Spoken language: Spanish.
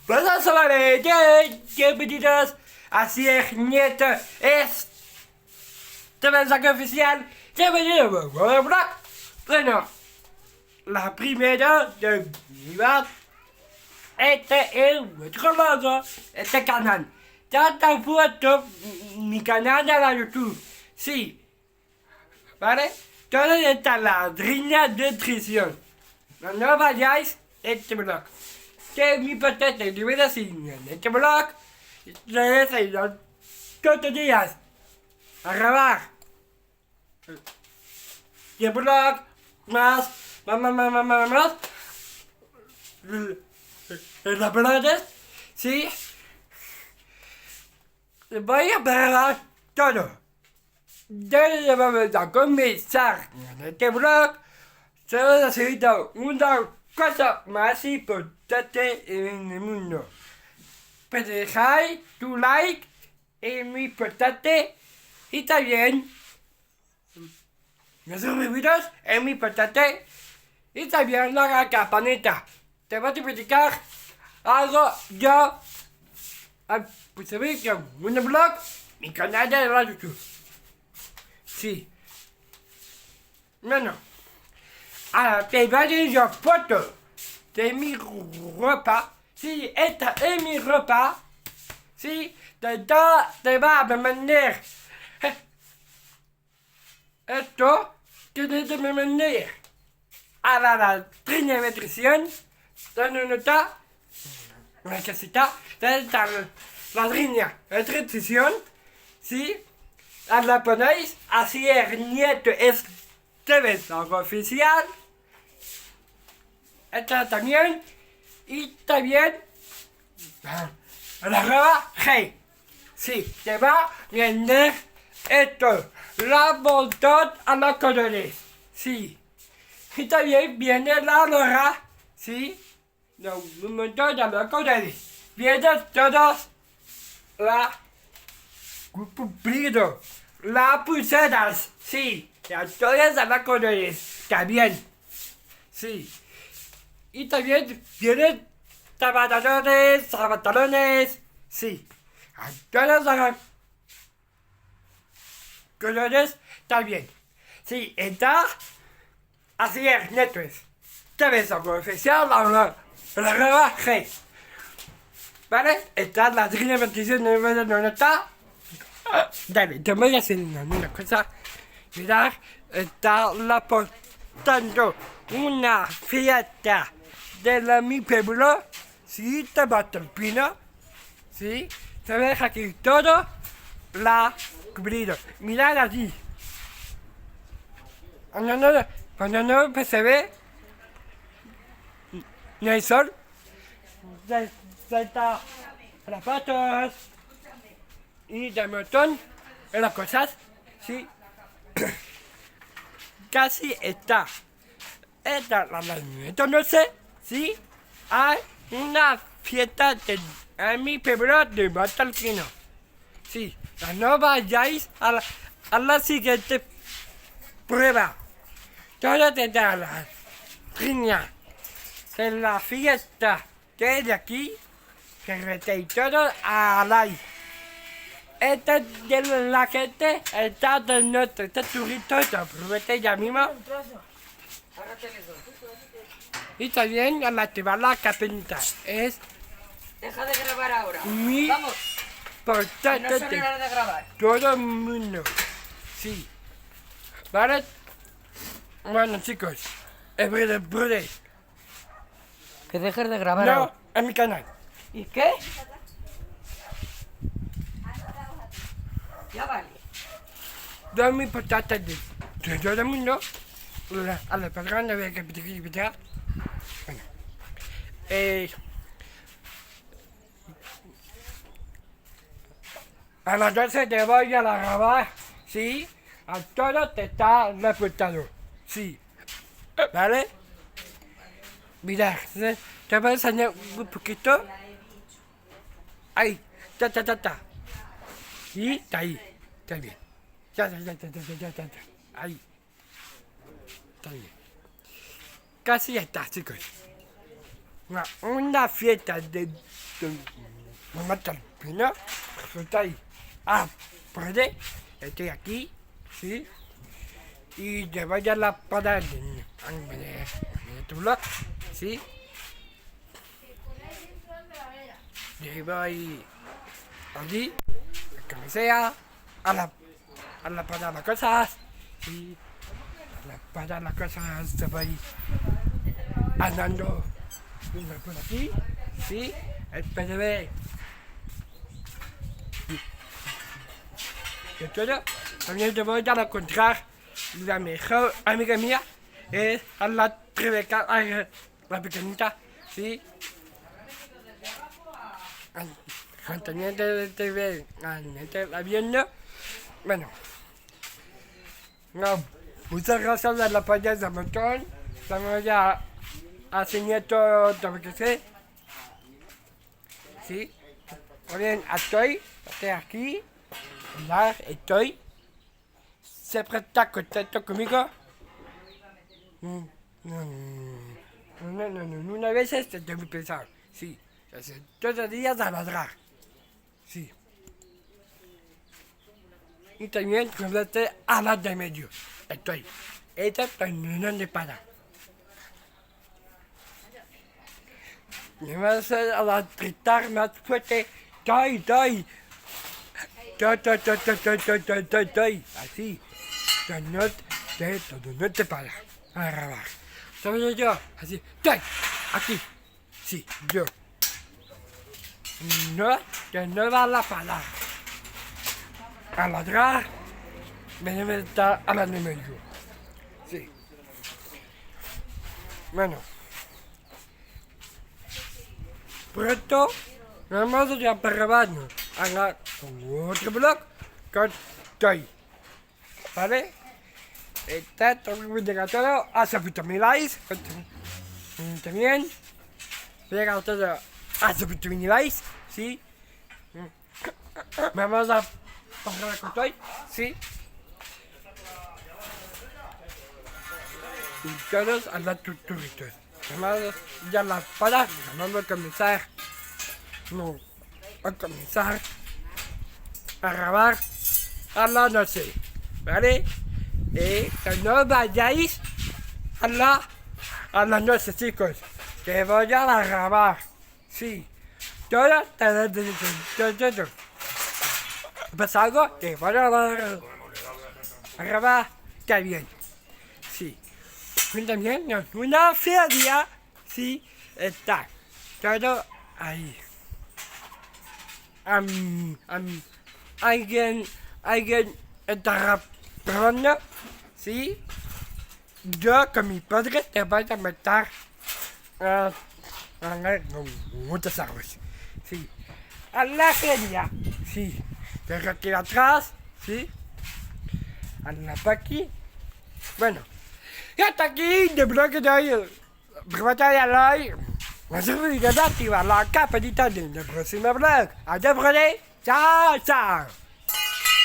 Buenas bienvenidos a Cier Nieto. Este mensaje oficial. Bienvenido a blog. Bueno, la primera de mi blog. Este es nuestro logo, este canal. Tanta foto, mi canal de la YouTube. Sí. ¿Vale? Todo está en la descripción. No vayáis a este blog. Que mi patata de vida sin este blog. Ustedes irán todos los días a grabar. Y el blog más. Las verdades, sí. Voy a grabar todo. Ya vamos a comenzar en este blog. Solo necesito una cosa más importante en el mundo. Pues dejáis tu like en mi importante y también me suscribiros en mi importante y también la campanita. Te voy a explicar algo yo pues sabéis que un blog, mi canal de la YouTube. Sí. Bueno. Ahora te voy a enseñar fotos de mi ropa. Sí, esta es mi ropa. Sí, te va a vender. Esto tienes que vender a la trimetrición. ¿Dónde está? La casita. ¿Dónde está la línea de transición? Sí. La ponéis así el nieto es algo oficial. Esta también. Y también la ropa hey. Sí, te va a vender esto. La montón a los colores. Sí. Y también viene la lora. Sí. Un montón de los colores. Vienen todos la cumplido. Las pulseras. Sí. Las todas a los colores. También. Sí. Y también vienen pantalones, sí. A todos los colores también. Sí, está así es, neto es. Te ves algo oficial, la nueva G. ¿Vale? Está la línea de 27 de no está. Dale, te voy a hacer una cosa. Mirad, está la portando una fiesta de mi pueblo, sí, te va a terminar, sí, se ve aquí todo la cubrido. Mirad allí. Cuando no se ve, no hay sol, está las patas y de montón de las cosas, sí. Casi está. Esto no sé si hay una fiesta en mi pueblo de Batalquino. Sí, no vayáis a la siguiente prueba. Todo tendrá la riña de la fiesta que es de aquí, que metéis todo al aire. Esta de la gente está de nuestro turista, aproveche ya mismo. Y también al activar la campanita es deja de grabar ahora. muy Vamos. importante. No son horas de grabar. Todo el mundo. Sí. ¿Vale? Bueno chicos, es breve. Que dejes de grabar No, ahora. en mi canal. ¿Y qué? Ya vale. Todo muy importante de todo el mundo. A la persona de que bueno. A las 12 te voy a la grabar, sí. A todo te está reportado, sí. ¿Vale? Mira, te voy a enseñar un poquito. Ahí, ta. Y está ahí, está bien. Ya. Ahí. Está bien. Casi ya está, chicos. una fiesta de mamá Talpina, estoy aprender, estoy aquí, ¿sí? Y llevo ya la para de tu blog, ¿sí? Llevo ahí, allí, como sea, a la para las cosas, ¿sí? Para las cosas se va andando por aquí, ¿sí? Espérame. Y todo, también te voy a encontrar la mejor amiga mía, es a la Rebeca, la pequeñita, ¿sí? También te la viendo, bueno. No, muchas gracias a la payas de montón. Estamos ya haciendo todo lo que sé. Sí. Muy bien, estoy aquí. Ya estoy. ¿Siempre está contento conmigo? No, una vez estoy muy pesado. Sí. Todos los días a ladrar. Sí. Y también complete a la de medio. Estoy. Esta no de para. Me vas a gritar más fuerte. Estoy. Estoy. Así. No te para. A grabar. ¿Sabes yo? Así. Estoy. Aquí. Sí, yo. No, que no va la palabra. A ladrar, me está a la de medio. Sí. Bueno. Pronto, vamos a grabarnos a otro blog con Toy. ¿Vale? Está todo muy todo. Hace mucho mi likes. También. Llega todo. Hace mucho mi likes. Sí. Vamos a pasar con Toy. Sí. Y todos a la tuturitos. Además, ya la para, vamos a comenzar. No, a comenzar a grabar a la noche. ¿Vale? Y que no vayáis a la noche, chicos. Que voy a grabar. Sí. Todo. ¿Pasa algo? Que voy a grabar. Está bien. Sí. También una feria, sí, está todo ahí. Alguien está probando, sí. Yo con mi padre te voy a meter muchas aguas, sí. A la feria, sí. Pero aquí atrás, sí. A la paqui, bueno. Y hasta aquí el blog de hoy. Pregunta like. No se olviden de activar la campanita del próximo blog. Adiós, chao, chao.